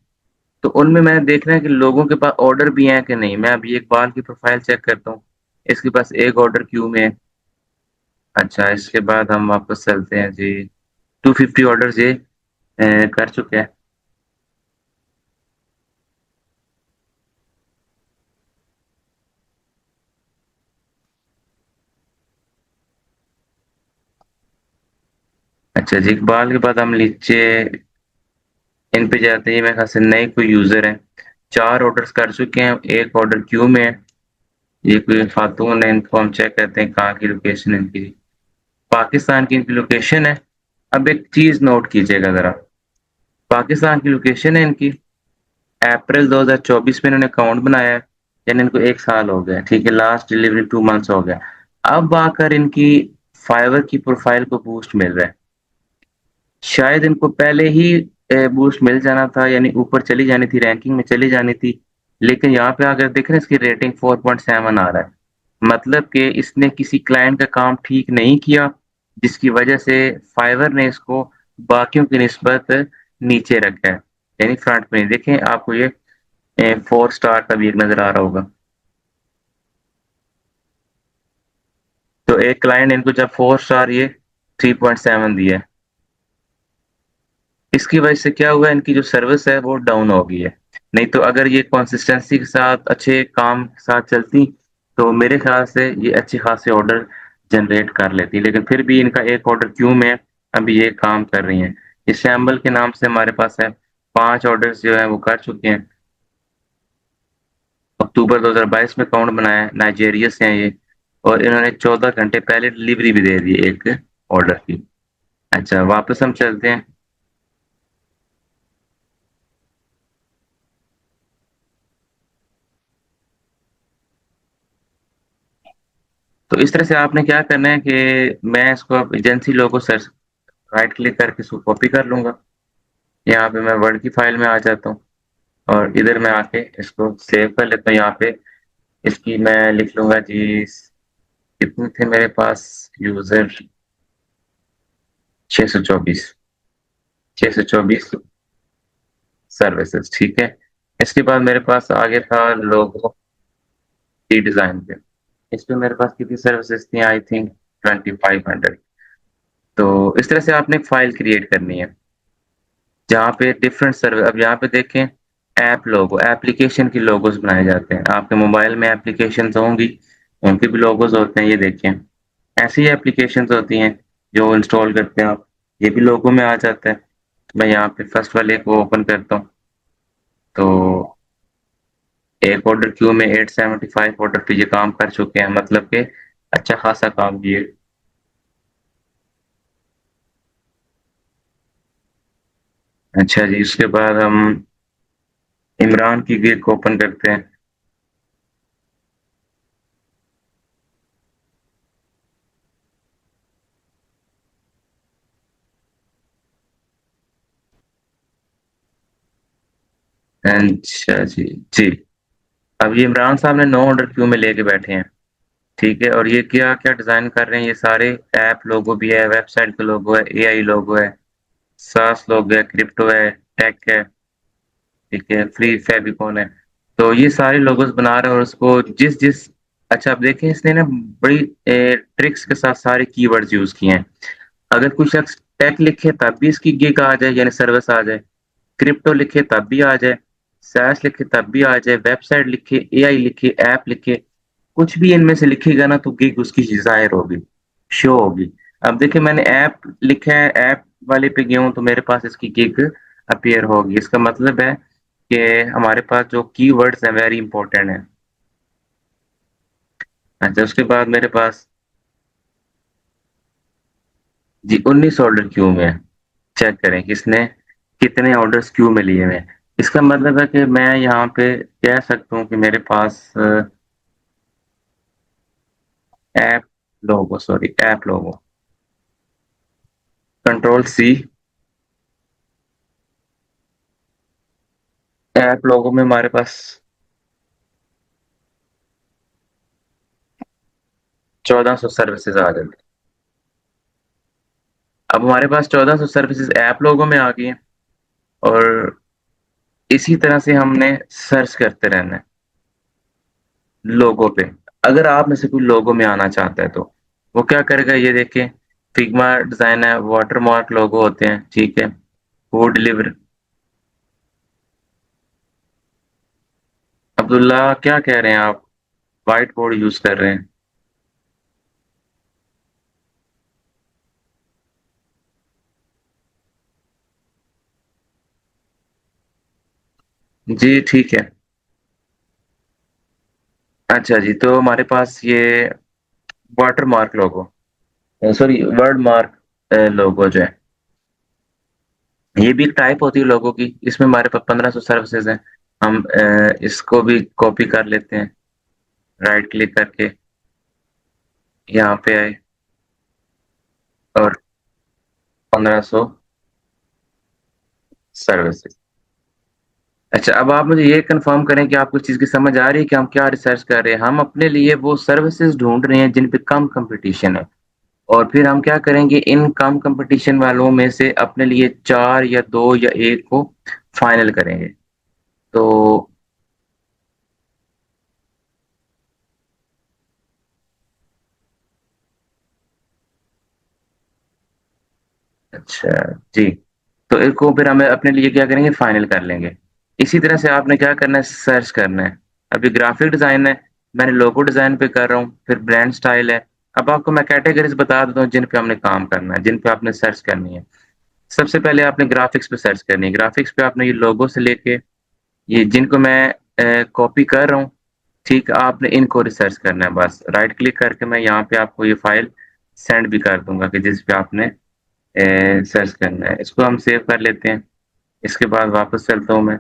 तो उनमें मैंने देखना है कि लोगों के पास ऑर्डर भी हैं कि नहीं। मैं अभी इकबाल की प्रोफाइल चेक करता हूँ, इसके पास एक ऑर्डर क्यू में है। अच्छा, इसके बाद हम वापस चलते हैं जी। 250 ऑर्डर्स ये कर चुके हैं। अच्छा जी, इकबाल के बाद हम नीचे इन पे जाते हैं। मेरे ख्याल से नए कोई यूजर हैं, 4 ऑर्डर्स कर चुके हैं, एक ऑर्डर क्यू में है। ये कोई खातून है, इनको हम चेक करते हैं कहाँ की लोकेशन है इनकी। पाकिस्तान की इनकी लोकेशन है। अब एक चीज नोट कीजिएगा जरा, पाकिस्तान की लोकेशन है इनकी। अप्रैल 2024 में इन्होंने अकाउंट बनाया है, यानी इनको 1 साल हो गया। ठीक है, लास्ट डिलीवरी 2 मंथ्स हो गया। अब आकर इनकी फाइवर की प्रोफाइल को बूस्ट मिल रहा है। शायद इनको पहले ही बूस्ट मिल जाना था, यानी ऊपर चली जानी थी, रैंकिंग में चली जानी थी। लेकिन यहाँ पे अगर देख रहे हैं इसकी रेटिंग 4.7 आ रहा है। मतलब कि इसने किसी क्लाइंट का काम ठीक नहीं किया, जिसकी वजह से फाइवर ने इसको बाकियों की निस्बत नीचे रखा है। यानी फ्रंट में देखें, आपको ये 4 स्टार का भी एक नजर आ रहा होगा। तो एक क्लाइंट इनको जब 4 स्टार, ये 3.7 दिया है। इसकी वजह से क्या हुआ, इनकी जो सर्विस है वो डाउन हो गई है। नहीं तो अगर ये कंसिस्टेंसी के साथ अच्छे काम के साथ चलती, तो मेरे ख्याल से ये अच्छे खासे ऑर्डर जनरेट कर लेती। लेकिन फिर भी इनका एक ऑर्डर क्यों में है, अभी ये काम कर रही हैं। ये शैम्बल के नाम से हमारे पास है, 5 ऑर्डर्स जो है वो कर चुके हैं। अक्टूबर 2022 में अकाउंट बनाया है, नाइजीरिया से हैं ये। और इन्होंने 14 घंटे पहले डिलीवरी भी दे दी एक ऑर्डर की। अच्छा, वापस हम चलते हैं। तो इस तरह से आपने क्या करना है कि मैं इसको अब एजेंसी लोगो सर्च, राइट क्लिक करके इसको कॉपी कर लूंगा। यहाँ पे मैं वर्ड की फाइल में आ जाता हूँ, और इधर मैं आके इसको सेव कर लेता हूँ। यहाँ पे इसकी मैं लिख लूंगा जी, कितने थे मेरे पास यूजर, 624, 624 सर्विसेज। ठीक है, इसके बाद मेरे पास आगे था लोगो की डिजाइन पे। इस पे मेरे पास कितनी सर्विसेज थी, आई थिंक 2500। तो इस तरह से आपने एक फाइल क्रिएट करनी है, जहाँ पे डिफरेंट सर्विस। अब यहाँ पे देखें, ऐप लोगो, एप्लीकेशन की लोगोस बनाए जाते हैं। आपके मोबाइल में एप्लीकेशन होंगी, उनके भी लोगोस होते हैं। ये देखें, ऐसी एप्लीकेशन होती हैं जो इंस्टॉल करते हैं आप, ये भी लोगो में आ जाता है। मैं यहाँ पे फर्स्ट वाले को ओपन करता हूँ। तो एक ऑर्डर क्यू में 875 ऑर्डर पे ये काम कर चुके हैं, मतलब कि अच्छा खासा काम किए। अच्छा जी, उसके बाद हम इमरान की गिग को ओपन करते हैं। अच्छा जी। जी, अब ये इमरान साहब ने 9 ऑर्डर क्यू में लेके बैठे हैं। ठीक है, और ये क्या क्या डिजाइन कर रहे हैं, ये सारे ऐप लोगो भी है, वेबसाइट का लोगो है, एआई लोगो है, सास लोगो है, क्रिप्टो है, टेक है। ठीक है, फ्री फेबिकॉन है। तो ये सारे लोगोस बना रहे हैं, और उसको जिस जिस, अच्छा अब देखें, इसने ना बड़ी ट्रिक्स के साथ सारे कीवर्ड्स यूज किए हैं। अगर कोई शख्स टेक लिखे तब भी इसकी गिग आ जाए, यानी सर्विस आ जाए। क्रिप्टो लिखे तब भी आ जाए, सैस लिखे तब भी आ जाए, वेबसाइट लिखे, एआई लिखे, ऐप लिखे, कुछ भी इनमें से लिखेगा ना, तो गिग उसकी जाहिर होगी, शो होगी। अब देखिए, मैंने ऐप लिखा है, ऐप वाले पे गया हूं, तो मेरे पास इसकी गिग अपीयर होगी। इसका मतलब है कि हमारे पास जो कीवर्ड्स हैं वेरी इंपॉर्टेंट है। अच्छा, उसके बाद मेरे पास जी 19 ऑर्डर क्यू में है। चेक करें किसने कितने ऑर्डर्स क्यू में लिए हुए हैं। इसका मतलब है कि मैं यहाँ पे कह सकता हूँ कि मेरे पास ऐप लोगो, सॉरी ऐप लोगो, कंट्रोल C, ऐप लोगो में हमारे पास 1400 सर्विसेज आ जाती हैं। अब हमारे पास 1400 सर्विसेज ऐप लोगों में आ गई हैं और इसी तरह से हमने सर्च करते रहना है लोगों पे। अगर आप में से कोई लोगों में आना चाहता है तो वो क्या करेगा, ये देखें, फिग्मा डिजाइन है, वाटरमार्क लोगो होते हैं, ठीक है, फूड डिलीवर। अब्दुल्ला क्या कह रहे हैं आप, व्हाइट बोर्ड यूज कर रहे हैं? जी ठीक है। अच्छा जी, तो हमारे पास ये वाटर मार्क लोगो, सॉरी वर्ड मार्क लोगो जो है, ये भी एक टाइप होती है लोगों की। इसमें हमारे पास 1500 सर्विसेज हैं। हम इसको भी कॉपी कर लेते हैं, राइट क्लिक करके यहाँ पे आए और 1500 सर्विसेज। अच्छा, अब आप मुझे ये कंफर्म करें कि आपको इस चीज़ की समझ आ रही है कि हम क्या रिसर्च कर रहे हैं। हम अपने लिए वो सर्विसेज ढूंढ रहे हैं जिन पे कम कंपटीशन है, और फिर हम क्या करेंगे, इन कम कंपटीशन वालों में से अपने लिए 4 या 2 या 1 को फाइनल करेंगे। तो अच्छा जी, तो इसको फिर हमें अपने लिए क्या करेंगे, फाइनल कर लेंगे। इसी तरह से आपने क्या करना है, सर्च करना है। अभी ग्राफिक डिजाइन है, मैंने लोगो डिजाइन पे कर रहा हूँ, फिर ब्रांड स्टाइल है। अब आपको मैं कैटेगरीज बता देता हूँ जिन पे हमने काम करना है, जिन पे आपने सर्च करनी है। सबसे पहले आपने ग्राफिक्स पे सर्च करनी है। ग्राफिक्स पे आपने ये लोगो से लेके ये जिनको मैं कॉपी कर रहा हूँ, ठीक, आपने इनको रिसर्च करना है। बस राइट क्लिक करके मैं यहाँ पे आपको ये फाइल सेंड भी कर दूंगा कि जिस पे आपने सर्च करना है। इसको हम सेव कर लेते हैं। इसके बाद वापस चलता हूँ मैं,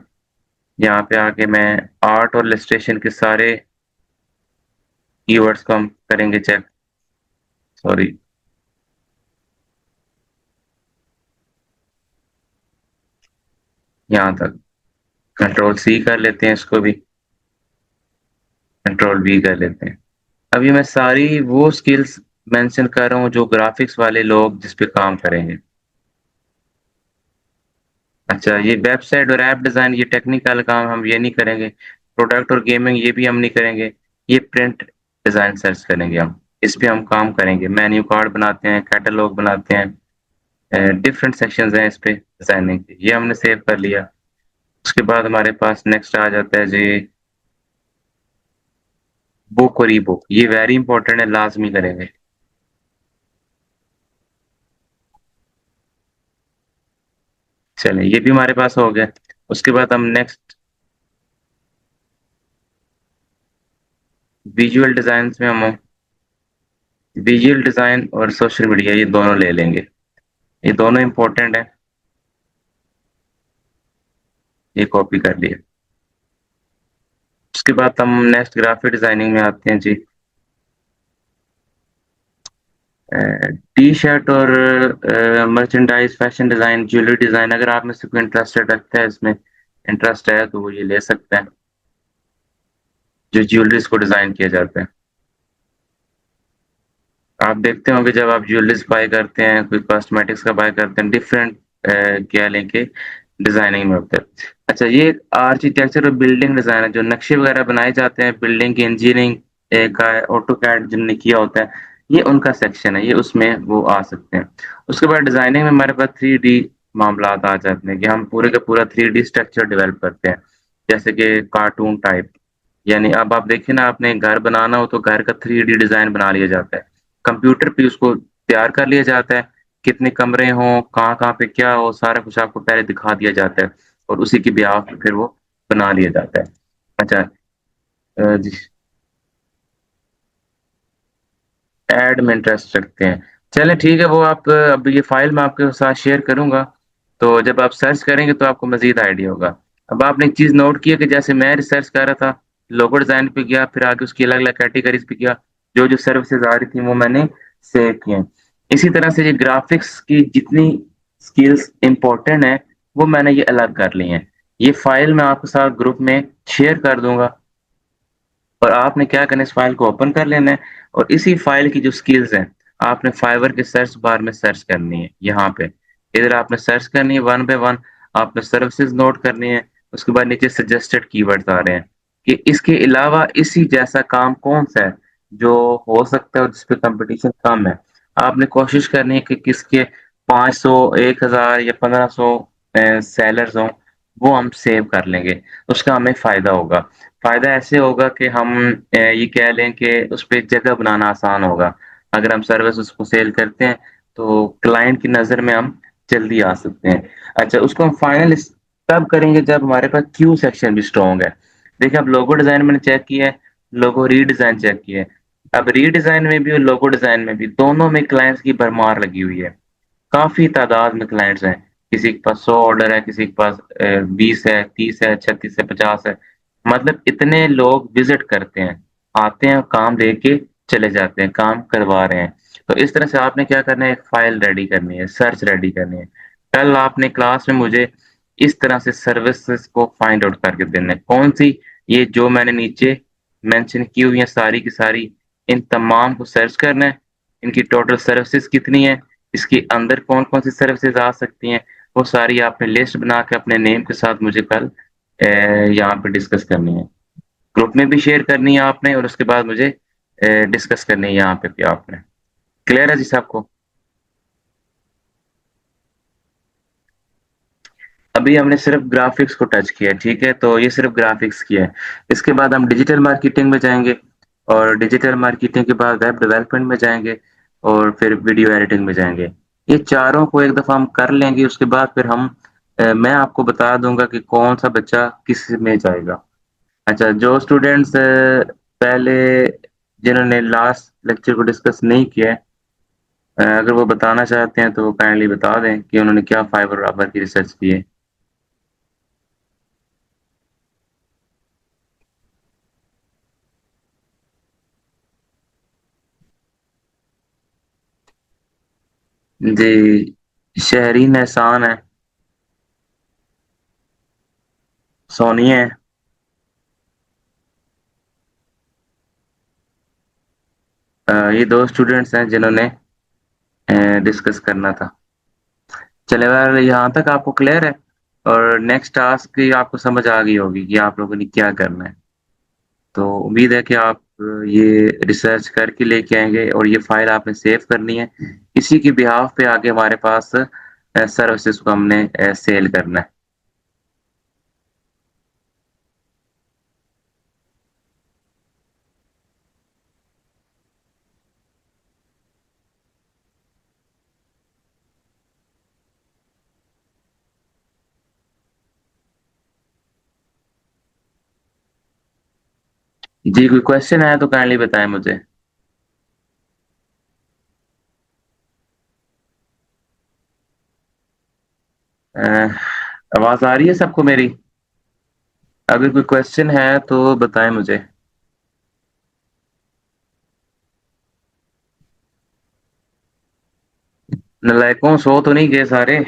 यहाँ पे आके मैं आर्ट और इलस्ट्रेशन के सारे कीवर्ड्स को हम करेंगे चेक। सॉरी, यहाँ तक। कंट्रोल सी कर लेते हैं इसको भी, कंट्रोल वी कर लेते हैं। अभी मैं सारी वो स्किल्स मेंशन कर रहा हूँ जो ग्राफिक्स वाले लोग जिस पे काम करेंगे। अच्छा, ये वेबसाइट और ऐप डिजाइन, ये टेक्निकल काम हम ये नहीं करेंगे। प्रोडक्ट और गेमिंग ये भी हम नहीं करेंगे। ये प्रिंट डिजाइन सर्च करेंगे हम, इस पे हम काम करेंगे। मेन्यू कार्ड बनाते हैं, कैटलॉग बनाते हैं, डिफरेंट सेक्शंस हैं इस पे डिजाइनिंग के। ये हमने सेव कर लिया। उसके बाद हमारे पास नेक्स्ट आ जाता है जी, बुक और ई बुक। ये वेरी इंपॉर्टेंट है, लाजमी करेंगे। चलें, ये भी हमारे पास हो गया। उसके बाद हम नेक्स्ट विजुअल डिजाइन में हम विजुअल डिजाइन और सोशल मीडिया ये दोनों ले लेंगे। ये दोनों इंपॉर्टेंट है। ये कॉपी कर लिया। उसके बाद हम नेक्स्ट ग्राफिक डिजाइनिंग में आते हैं जी। टी शर्ट और merchandise, fashion design, jewellery design, अगर आप में से कोई इंटरेस्टेड रखता है, इसमें इंटरेस्ट है तो वो ये ले सकते हैं, जो ज्वेलरीज को डिजाइन किया जाता है। आप देखते होंगे जब आप ज्वेलरीज बाय करते हैं, कोई कॉस्मेटिक्स का बाय करते हैं, डिफरेंट क्या लेंगे, डिजाइनिंग में होते हैं। अच्छा, ये आर्किटेक्चर और बिल्डिंग डिजाइन है, जो नक्शे वगैरह बनाए जाते हैं बिल्डिंग की इंजीनियरिंग का, ऑटो कैड जिनने किया होता है, ये उनका सेक्शन है, ये उसमें वो आ सकते हैं। उसके बाद डिजाइनिंग में हमारे पास 3D मामला आ जाते हैं कि हम पूरे का पूरा 3D स्ट्रक्चर डेवलप करते हैं, जैसे कि कार्टून टाइप। यानी अब आप देखिए ना, आपने घर बनाना हो तो घर का 3D डिजाइन बना लिया जाता है, कंप्यूटर पे उसको तैयार कर लिया जाता है। कितने कमरे हों, कहाँ कहाँ पे क्या हो, सारा कुछ आपको पहले दिखा दिया जाता है, और उसी की ब्याह पे फिर वो बना लिया जाता है। अच्छा, जी, ऐड में इंटरेस्ट रखते हैं। चलें ठीक है, वो आप अब ये फाइल मैं आपके साथ शेयर करूंगा, तो जब आप सर्च करेंगे तो आपको मजीद आइडिया होगा। अब आपने एक चीज नोट किया कि जैसे मैं रिसर्च कर रहा था, लोगो डिजाइन पे गया, फिर आगे उसकी अलग अलग कैटेगरीज पे गया, जो जो सर्विसेज आ रही थी वो मैंने सेव किए। इसी तरह से ये ग्राफिक्स की जितनी स्किल्स इंपॉर्टेंट है, वो मैंने ये अलग कर ली हैं। ये फाइल मैं आपके साथ ग्रुप में शेयर कर दूंगा। और आपने क्या करना है, इस फाइल को ओपन कर लेना है और इसी फाइल की जो स्किल्स हैं, आपने फाइवर के सर्च बार में सर्च करनी है, यहाँ पे। इधर आपने सर्च करनी है वन बाय वन, आपने सर्विसेज नोट करनी है, उसके बाद नीचे सजेस्टेड कीवर्ड्स आ रहे हैं कि इसके अलावा इसी जैसा काम कौन-सा है, जो हो सकता है और जिस पे कॉम्पिटिशन कम है। आपने कोशिश करनी है कि किसके 500, 1000 या 1500 सेलर्स हों, वो हम सेव कर लेंगे, उसका हमें फ़ायदा होगा। फ़ायदा ऐसे होगा कि हम ये कह लें कि उसपे जगह बनाना आसान होगा। अगर हम सर्विस उसको सेल करते हैं, तो क्लाइंट की नज़र में हम जल्दी आ सकते हैं। अच्छा, उसको हम फाइनल इस तब करेंगे जब हमारे पास क्यू सेक्शन भी स्ट्रॉन्ग है। देखिए, अब लोगो डिज़ाइन मैंने चेक किया है, लोगो रीडिज़ाइन चेक किया है। अब रीडिज़ाइन में भी और लोगो डिज़ाइन में भी, दोनों में क्लाइंट्स की भरमार लगी हुई है। काफ़ी तादाद में क्लाइंट्स हैं। किसी के पास 100 ऑर्डर है, किसी के पास 20 है, 30 है, 36 है, 50 है। मतलब इतने लोग विज़िट करते हैं, आते हैं, काम लेके चले जाते हैं, काम करवा रहे हैं। तो इस तरह से आपने क्या करना है, एक फ़ाइल रेडी करनी है, सर्च रेडी करनी है। कल आपने क्लास में मुझे इस तरह से सर्विसेज़ को फाइंड आउट करके देना है। कौन-सी, ये जो मैंने नीचे मेंशन की हुई हैं सारी की सारी, इन तमाम को सर्च करना है। इनकी टोटल सर्विसेज़ कितनी है, इसके अंदर कौन-कौन सी सर्विसेज़ आ सकती हैं, वो सारी आपने लिस्ट बना के अपने नेम के साथ मुझे कल यहाँ पे डिस्कस करनी है। ग्रुप में भी शेयर करनी है आपने और उसके बाद मुझे डिस्कस करनी है यहाँ पे भी आपने। क्लियर है जी सबको? अभी हमने सिर्फ़ ग्राफ़िक्स को टच किया है, ठीक है? तो ये सिर्फ़ ग्राफ़िक्स की है। इसके बाद हम डिजिटल मार्केटिंग में जाएँगे और डिजिटल मार्केटिंग के बाद वेब डेवलपमेंट में जाएँगे और फिर वीडियो एडिटिंग में जाएँगे। ये चारों को एक दफ़ा हम कर लेंगे, उसके बाद फिर हम मैं आपको बता दूँगा कि कौन-सा बच्चा किस में जाएगा। अच्छा, जो स्टूडेंट्स पहले जिन्होंने लास्ट लेक्चर को डिस्कस नहीं किया है, अगर वो बताना चाहते हैं तो वो काइंडली बता दें कि उन्होंने क्या फाइबर राबर की रिसर्च की है। जी, शहरीन एहसान है, सोनिया है, ये 2 स्टूडेंट्स हैं जिन्होंने डिस्कस करना था। चलिए बहरहाल यहाँ तक आपको क्लियर है और नेक्स्ट टास्क की आपको समझ आ गई होगी कि आप लोगों ने क्या करना है। तो उम्मीद है कि आप ये रिसर्च करके लेके आएँगे और ये फ़ाइल आपने सेव करनी है। इसी के बिहाफ़ पे आगे हमारे पास सर्विसेज़ को हमने सेल करना है। जी, कोई क्वेश्चन है तो काइंडली बताएँ मुझे। अ, आवाज़ आ रही है सबको मेरी? अगर कोई क्वेश्चन है तो बताएँ मुझे। नालायकों, सो तो नहीं गए सारे?